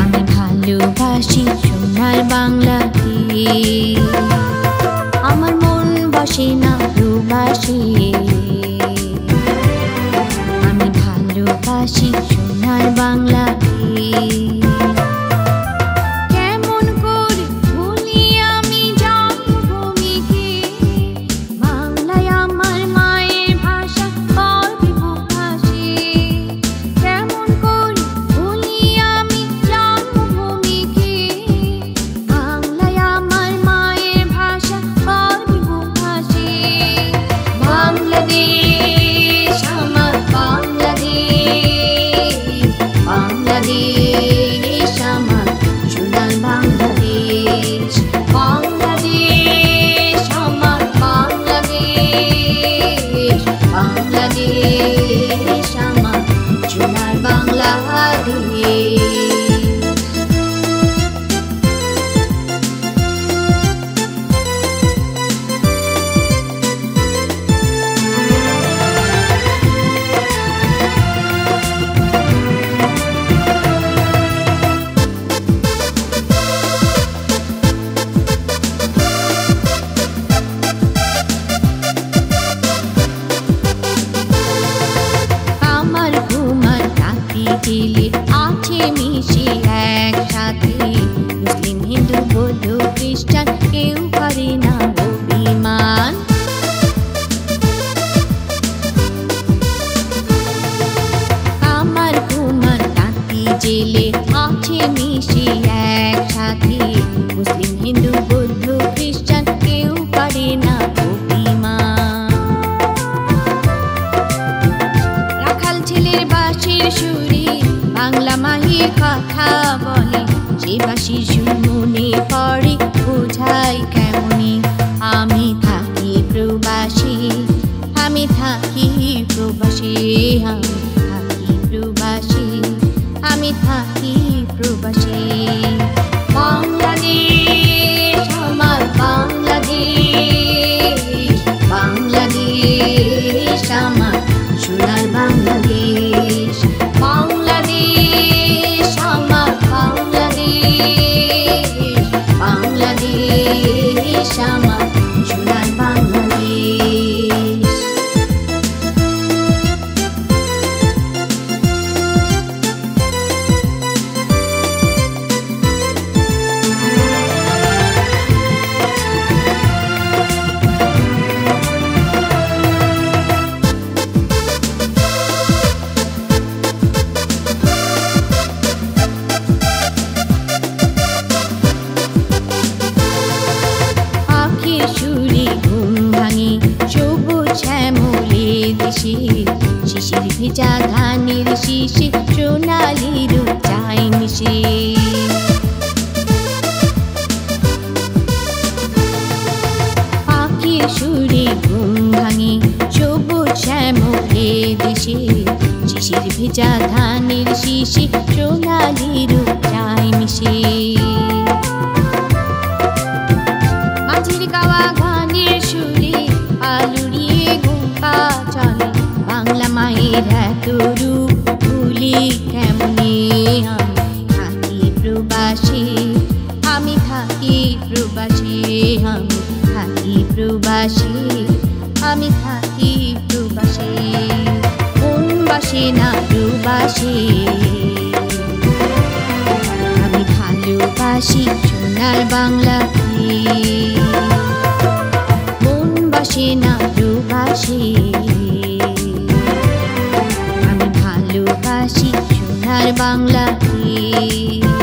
আমি ভালোবাসি সোনার বাংলাদেশ। আমার মন বসে না প্রবাসে। আমি ভালোবাসি সোনার বাংলাদেশ। আছে মিশে একসাথে, মুসলিম হিন্দু বৌদ্ধ খ্রিস্টান কেউ করে না অভিমান। আমার কুমার তাঁতি জেলে আছে মিশে একসাথে, মুসলিম হিন্দু বৌদ্ধ খ্রিস্টান কেউ করে না অভিমান। রাখাল ছেলের বাঁশির সুরে বাংলা মাহির কথা বলে, যে বাঁশির সুর মনে পড়ে বোঝাই কেমনে। আমি থাকি প্রবাসী, আমি থাকি প্রবাসী, আমি থাকি প্রবাসী, আমি থাকি প্রবাসী। বাংলাদেশ আমার বাংলাদেশ, বাংলাদেশ আমার সোনার বাংলাদেশ। বাংলাদেশ আমার বাংলাদেশ, বাংলাদেশ আমার সোনার বাংলাদেশ। শিশির ভেজা ধানের শীষে সোনালি রূপ চাই মিশে। পাখির সুরে ঘুম ভাঙে সবুজ শ্যামলে দেশে, শিশির ভেজা ধানের শীষে সোনালি রূপ চাই মিশে। মাঝির গাওয়া গানের সুরে আলুরিয়ে ঘুমপা চলে, বাংলা মায়ের এত রূপ ভুলি কেমনে। আমি থাকি প্রবাসী, আমি থাকি প্রবাসী, আমি থাকি প্রবাসী, আমি থাকি প্রবাসী। কোন বাসে না প্রবাসী, আমি ভালোবাসি সোনার বাংলাদেশ। মন বাসে না প্রবাসী, আমি ভালোবাসি সোনার বাংলাদেশ।